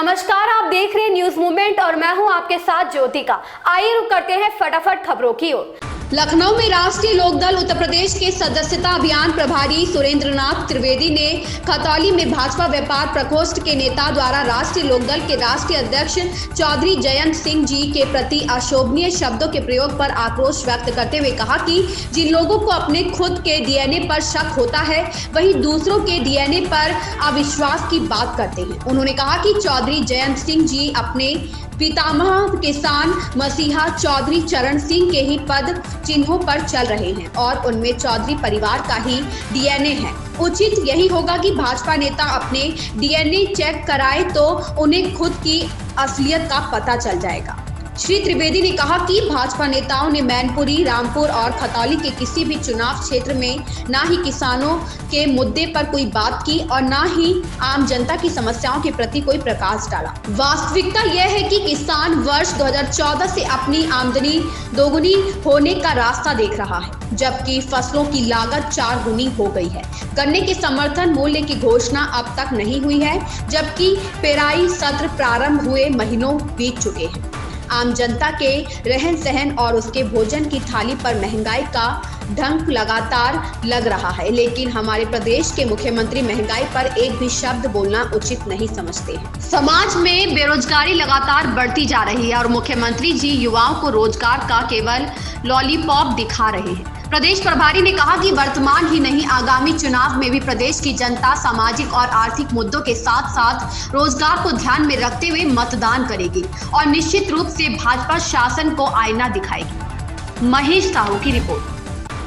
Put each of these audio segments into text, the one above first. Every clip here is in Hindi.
नमस्कार, आप देख रहे हैं न्यूज मूवमेंट और मैं हूं आपके साथ ज्योतिका। आइए रुक करते हैं फटाफट खबरों की ओर। लखनऊ में राष्ट्रीय लोकदल उत्तर प्रदेश के सदस्यता अभियान प्रभारी सुरेंद्रनाथ त्रिवेदी ने खतौली में भाजपा व्यापार प्रकोष्ठ के नेता द्वारा राष्ट्रीय लोकदल के राष्ट्रीय अध्यक्ष चौधरी जयंत सिंह जी के प्रति अशोभनीय शब्दों के प्रयोग पर आक्रोश व्यक्त करते हुए कहा कि जिन लोगों को अपने खुद के डीएनए पर शक होता है वही दूसरों के डीएनए पर अविश्वास की बात करते हैं। उन्होंने कहा कि चौधरी जयंत सिंह जी अपने पितामह किसान मसीहा चौधरी चरण सिंह के ही पद चिन्हों पर चल रहे हैं और उनमें चौधरी परिवार का ही डीएनए है। उचित यही होगा कि भाजपा नेता अपने डीएनए चेक कराए तो उन्हें खुद की असलियत का पता चल जाएगा। श्री त्रिवेदी ने कहा कि भाजपा नेताओं ने मैनपुरी, रामपुर और खतौली के किसी भी चुनाव क्षेत्र में ना ही किसानों के मुद्दे पर कोई बात की और ना ही आम जनता की समस्याओं के प्रति कोई प्रकाश डाला। वास्तविकता यह है कि किसान वर्ष 2014 से अपनी आमदनी दोगुनी होने का रास्ता देख रहा है, जबकि फसलों की लागत 4 गुनी हो गई है। गन्ने के समर्थन मूल्य की घोषणा अब तक नहीं हुई है, जबकि पेराई सत्र प्रारंभ हुए महीनों बीत चुके हैं। आम जनता के रहन सहन और उसके भोजन की थाली पर महंगाई का ढंक लगातार लग रहा है, लेकिन हमारे प्रदेश के मुख्यमंत्री महंगाई पर एक भी शब्द बोलना उचित नहीं समझते हैं। समाज में बेरोजगारी लगातार बढ़ती जा रही है और मुख्यमंत्री जी युवाओं को रोजगार का केवल लॉलीपॉप दिखा रहे हैं। प्रदेश प्रभारी ने कहा कि वर्तमान ही नहीं आगामी चुनाव में भी प्रदेश की जनता सामाजिक और आर्थिक मुद्दों के साथ साथ रोजगार को ध्यान में रखते हुए मतदान करेगी और निश्चित रूप से भाजपा शासन को आईना दिखाएगी। महेश साहू की रिपोर्ट।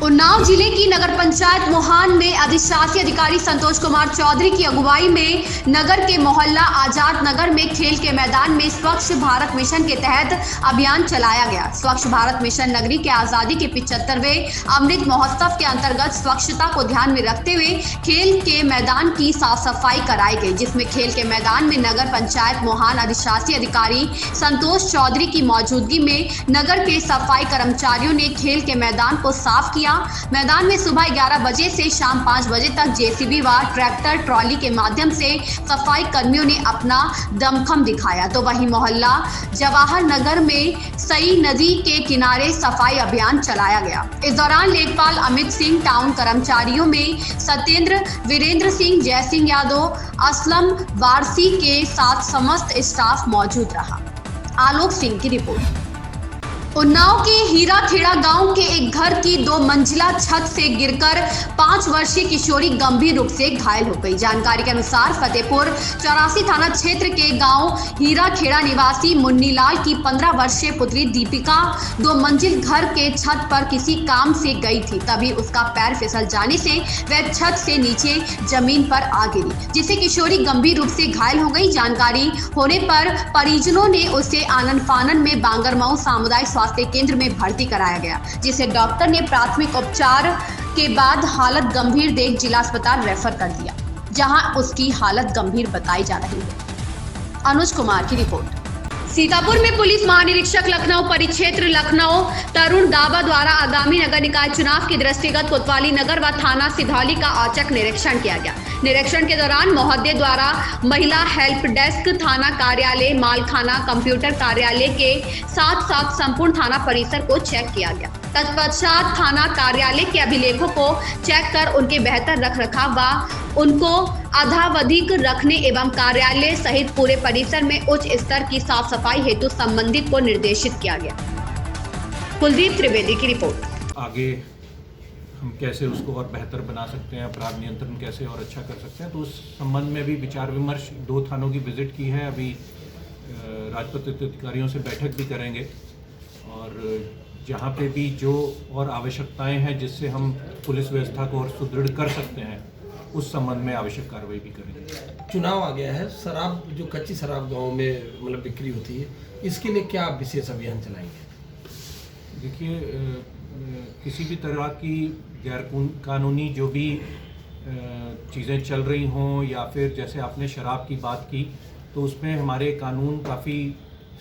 उन्नाव जिले की नगर पंचायत मोहान में अधिशासी अधिकारी संतोष कुमार चौधरी की अगुवाई में नगर के मोहल्ला आजाद नगर में खेल के मैदान में स्वच्छ भारत मिशन के तहत अभियान चलाया गया। स्वच्छ भारत मिशन नगरी के आजादी के 75वें अमृत महोत्सव के अंतर्गत स्वच्छता को ध्यान में रखते हुए खेल के मैदान की साफ सफाई कराई गई, जिसमें खेल के मैदान में नगर पंचायत मोहान अधिशासी अधिकारी संतोष चौधरी की मौजूदगी में नगर के सफाई कर्मचारियों ने खेल के मैदान को साफ किया। मैदान में सुबह 11 बजे से शाम 5 बजे तक जेसीबी व ट्रैक्टर ट्रॉली के माध्यम से सफाई कर्मियों ने अपना दमखम दिखाया, तो वहीं मोहल्ला जवाहर नगर में सई नदी के किनारे सफाई अभियान चलाया गया। इस दौरान लेखपाल अमित सिंह, टाउन कर्मचारियों में सत्येंद्र, वीरेंद्र सिंह, जय सिंह यादव, असलम वारसी के साथ समस्त स्टाफ मौजूद रहा। आलोक सिंह की रिपोर्ट। उन्नाव के हीराखेड़ा गांव के एक घर की 2 मंजिला छत से गिरकर 5 वर्षीय किशोरी गंभीर रूप से घायल हो गई। जानकारी के अनुसार फतेहपुर 84 थाना क्षेत्र के गांव हीराखेड़ा निवासी मुन्नीलाल की 15 वर्षीय पुत्री दीपिका 2 मंजिल घर के छत पर किसी काम से गई थी, तभी उसका पैर फिसल जाने से वह छत से नीचे जमीन पर आ गिरी, जिससे किशोरी गंभीर रूप से घायल हो गई। जानकारी होने पर परिजनों ने उसे आनन फानन में बांगरमऊ सामुदायिक स्वास्थ्य केंद्र में भर्ती कराया गया, जिसे डॉक्टर ने प्राथमिक उपचार के बाद हालत गंभीर देख जिला अस्पताल रेफर कर दिया, जहां उसकी हालत गंभीर बताई जा रही है। अनुज कुमार की रिपोर्ट। सीतापुर में पुलिस महानिरीक्षक लखनऊ परिक्षेत्र लखनऊ तरुण दावा द्वारा आगामी नगर निकाय चुनाव के दृष्टिगत कोतवाली नगर व थाना सिधौली का औचक निरीक्षण किया गया। निरीक्षण के दौरान महोदय द्वारा महिला हेल्प डेस्क, थाना कार्यालय, मालखाना, कंप्यूटर कार्यालय के साथ साथ संपूर्ण थाना परिसर को चेक किया गया। तत्पश्चात थाना कार्यालय के अभिलेखों को चेक कर उनके बेहतर रखरखाव व उनको अधावधिक रखने एवं कार्यालय सहित पूरे परिसर में उच्च स्तर की साफ सफाई हेतु संबंधित को निर्देशित किया गया। कुलदीप त्रिवेदी की रिपोर्ट। आगे हम कैसे उसको और बेहतर बना सकते हैं, अपराध नियंत्रण कैसे और अच्छा कर सकते हैं, तो उस संबंध में भी विचार विमर्श 2 थानों की विजिट की है। अभी राजपत्रित अधिकारियों से बैठक भी करेंगे और जहाँ पे भी जो और आवश्यकताएं हैं जिससे हम पुलिस व्यवस्था को और सुदृढ़ कर सकते हैं, उस संबंध में आवश्यक कार्रवाई भी करेंगे। चुनाव आ गया है, शराब जो कच्ची शराब गांव में मतलब बिक्री होती है, इसके लिए क्या विशेष अभियान चलाएंगे? देखिए, किसी भी तरह की गैर कानूनी जो भी चीज़ें चल रही हों या फिर जैसे आपने शराब की बात की, तो उसमें हमारे कानून काफ़ी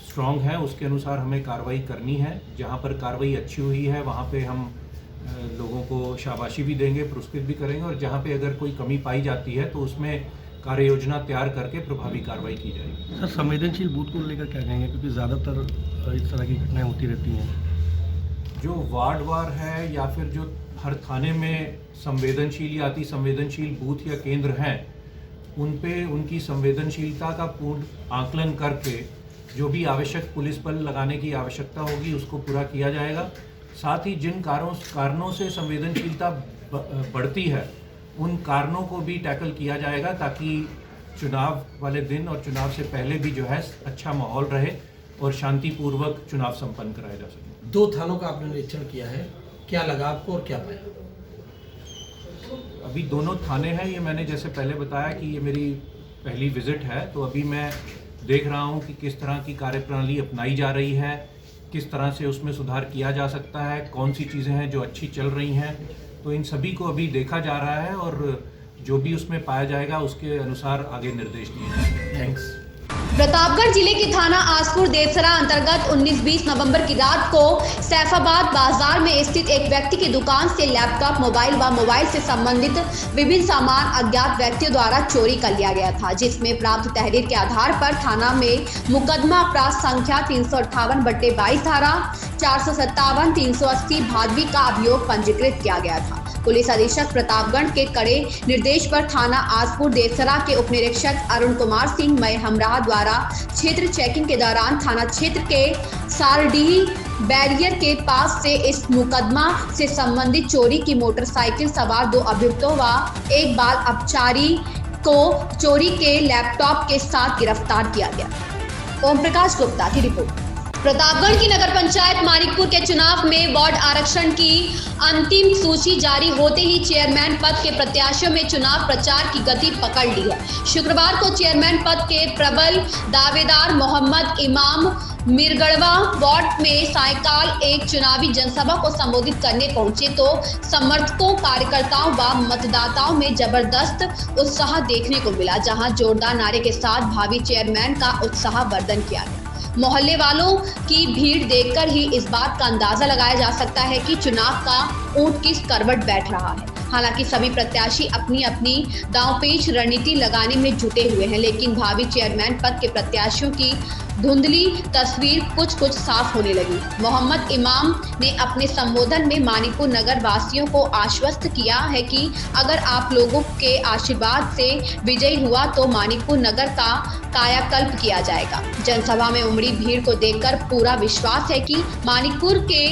स्ट्रॉन्ग है, उसके अनुसार हमें कार्रवाई करनी है। जहाँ पर कार्रवाई अच्छी हुई है वहाँ पे हम लोगों को शाबाशी भी देंगे, पुरस्कृत भी करेंगे, और जहाँ पे अगर कोई कमी पाई जाती है तो उसमें कार्य योजना तैयार करके प्रभावी कार्रवाई की जाएगी। सर, संवेदनशील बूथ को लेकर क्या कहेंगे, क्योंकि ज़्यादातर इस तरह की घटनाएं होती रहती हैं। जो वार्ड वार है या फिर जो हर थाने में संवेदनशील या अति संवेदनशील बूथ या केंद्र हैं, उन पे उनकी संवेदनशीलता का पूर्ण आकलन करके जो भी आवश्यक पुलिस बल लगाने की आवश्यकता होगी उसको पूरा किया जाएगा। साथ ही जिन कारणों से संवेदनशीलता बढ़ती है उन कारणों को भी टैकल किया जाएगा, ताकि चुनाव वाले दिन और चुनाव से पहले भी जो है अच्छा माहौल रहे और शांतिपूर्वक चुनाव संपन्न कराया जा सके। 2 थानों का आपने निरीक्षण किया है, क्या लगा आपको और क्या पाया? अभी दोनों थाने हैं, ये मैंने जैसे पहले बताया कि ये मेरी पहली विजिट है, तो अभी मैं देख रहा हूँ कि किस तरह की कार्यप्रणाली अपनाई जा रही है, किस तरह से उसमें सुधार किया जा सकता है, कौन सी चीज़ें हैं जो अच्छी चल रही हैं, तो इन सभी को अभी देखा जा रहा है और जो भी उसमें पाया जाएगा उसके अनुसार आगे निर्देश दिए जाएंगे। थैंक्स। प्रतापगढ़ जिले के थाना आसपुर देवसरा अंतर्गत 19-20 नवंबर की रात को सैफाबाद बाजार में स्थित एक व्यक्ति की दुकान से लैपटॉप, मोबाइल व मोबाइल से संबंधित विभिन्न सामान अज्ञात व्यक्तियों द्वारा चोरी कर लिया गया था, जिसमें प्राप्त तहरीर के आधार पर थाना में मुकदमा अपराध संख्या 358/22 धारा 457 380 भादवी का अभियोग पंजीकृत किया गया था। पुलिस अधीक्षक प्रतापगढ़ के कड़े निर्देश पर थाना आसपुर देवसरा के उप निरीक्षक अरुण कुमार सिंह मय हमराह द्वारा क्षेत्र चेकिंग के दौरान थाना क्षेत्र के सारडीह बैरियर के पास से इस मुकदमा से संबंधित चोरी की मोटरसाइकिल सवार 2 अभियुक्तों व एक बाल अपचारी को चोरी के लैपटॉप के साथ गिरफ्तार किया गया। ओम प्रकाश गुप्ता की रिपोर्ट। प्रतापगढ़ की नगर पंचायत मानिकपुर के चुनाव में वार्ड आरक्षण की अंतिम सूची जारी होते ही चेयरमैन पद के प्रत्याशियों में चुनाव प्रचार की गति पकड़ ली है। शुक्रवार को चेयरमैन पद के प्रबल दावेदार मोहम्मद इमाम मिरगड़वा वार्ड में सायकाल एक चुनावी जनसभा को संबोधित करने पहुंचे तो समर्थकों, कार्यकर्ताओं व मतदाताओं में जबरदस्त उत्साह देखने को मिला, जहां जोरदार नारे के साथ भावी चेयरमैन का उत्साहवर्धन किया गया। मोहल्ले वालों की भीड़ देखकर ही इस बात का अंदाजा लगाया जा सकता है कि चुनाव का ऊंट किस करवट बैठ रहा है। हालांकि सभी प्रत्याशी अपनी अपनी दांवपेच रणनीति लगाने में जुटे हुए हैं, लेकिन भावी चेयरमैन पद के प्रत्याशियों की धुंधली तस्वीर कुछ साफ होने लगी। मोहम्मद इमाम ने अपने संबोधन में मानिकपुर नगर वासियों को आश्वस्त किया है कि अगर आप लोगों के आशीर्वाद से विजयी हुआ तो मानिकपुर नगर का कायाकल्प किया जाएगा। जनसभा में उमड़ी भीड़ को देखकर पूरा विश्वास है कि मानिकपुर के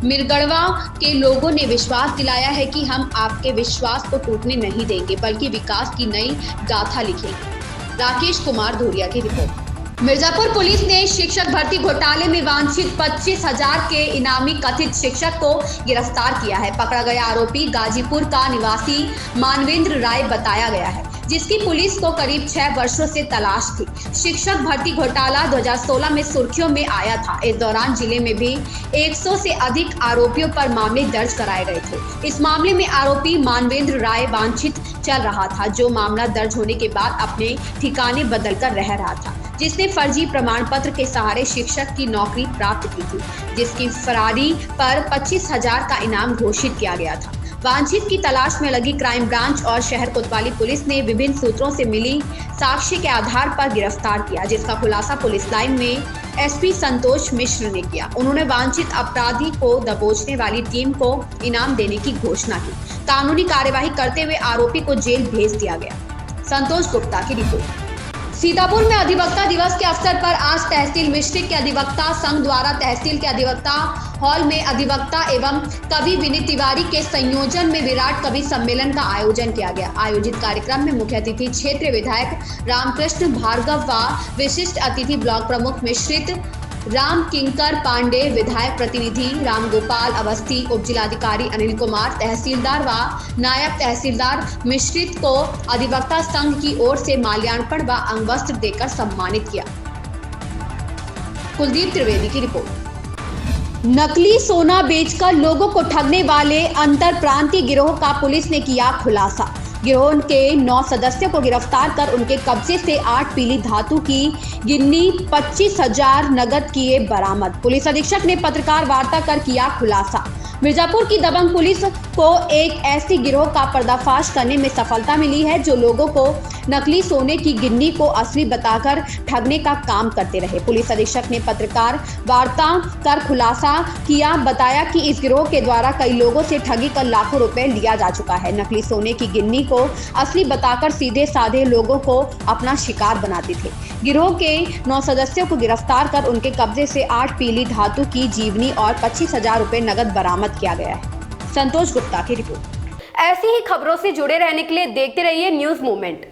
मिरगड़वा के लोगों ने विश्वास दिलाया है कि हम आपके विश्वास को टूटने नहीं देंगे, बल्कि विकास की नई गाथा लिखेंगे। राकेश कुमार धूरिया की रिपोर्ट। मिर्जापुर पुलिस ने शिक्षक भर्ती घोटाले में वांछित 25,000 के इनामी कथित शिक्षक को गिरफ्तार किया है। पकड़ा गया आरोपी गाजीपुर का निवासी मानवेंद्र राय बताया गया है, जिसकी पुलिस को करीब 6 वर्षों से तलाश थी। शिक्षक भर्ती घोटाला 2016 में सुर्खियों में आया था। इस दौरान जिले में भी 100 से अधिक आरोपियों पर मामले दर्ज कराए गए थे। इस मामले में आरोपी मानवेंद्र राय वांछित चल रहा था, जो मामला दर्ज होने के बाद अपने ठिकाने बदलकर रह रहा था, जिसने फर्जी प्रमाण पत्र के सहारे शिक्षक की नौकरी प्राप्त की थी, जिसकी फरारी पर 25,000 का इनाम घोषित किया गया था। वांछित की तलाश में लगी क्राइम ब्रांच और शहर कोतवाली पुलिस ने विभिन्न सूत्रों से मिली साक्ष्य के आधार पर गिरफ्तार किया, जिसका खुलासा पुलिस लाइन में एसपी संतोष मिश्र ने किया। उन्होंने वांछित अपराधी को दबोचने वाली टीम को इनाम देने की घोषणा की। कानूनी कार्यवाही करते हुए आरोपी को जेल भेज दिया गया। संतोष गुप्ता की रिपोर्ट। सीतापुर में अधिवक्ता दिवस के अवसर पर आज तहसील मिश्रिक के अधिवक्ता संघ द्वारा तहसील के अधिवक्ता हॉल में अधिवक्ता एवं कवि विनीत तिवारी के संयोजन में विराट कवि सम्मेलन का आयोजन किया गया। आयोजित कार्यक्रम में मुख्य अतिथि क्षेत्रीय विधायक रामकृष्ण भार्गव व विशिष्ट अतिथि ब्लॉक प्रमुख मिश्रित राम किंकर पांडे, विधायक प्रतिनिधि रामगोपाल अवस्थी, उप जिलाधिकारी अनिल कुमार, तहसीलदार व नायब तहसीलदार मिश्रित को अधिवक्ता संघ की ओर से माल्यार्पण व अंगवस्त्र देकर सम्मानित किया। कुलदीप त्रिवेदी की रिपोर्ट। नकली सोना बेचकर लोगों को ठगने वाले अंतर प्रांतीय गिरोह का पुलिस ने किया खुलासा। गिरोह के 9 सदस्यों को गिरफ्तार कर उनके कब्जे से 8 पीली धातु की गिन्नी 25,000 नगद किए बरामद। पुलिस अधीक्षक ने पत्रकार वार्ता कर किया खुलासा। मिर्जापुर की दबंग पुलिस को एक ऐसी गिरोह का पर्दाफाश करने में सफलता मिली है जो लोगों को नकली सोने की गिन्नी को असली बताकर ठगने का काम करते रहे। पुलिस अधीक्षक ने पत्रकार वार्ता कर खुलासा किया, बताया कि इस गिरोह के द्वारा कई लोगों से ठगी कर लाखों रुपए लिया जा चुका है। नकली सोने की गिन्नी को असली बताकर सीधे साधे लोगों को अपना शिकार बनाते थे। गिरोह के 9 सदस्यों को गिरफ्तार कर उनके कब्जे से 8 पीली धातु की जीवनी और 25,000 रुपए नगद बरामद किया गया है। संतोष गुप्ता की रिपोर्ट। ऐसी ही खबरों से जुड़े रहने के लिए देखते रहिए न्यूज़ मूवमेंट।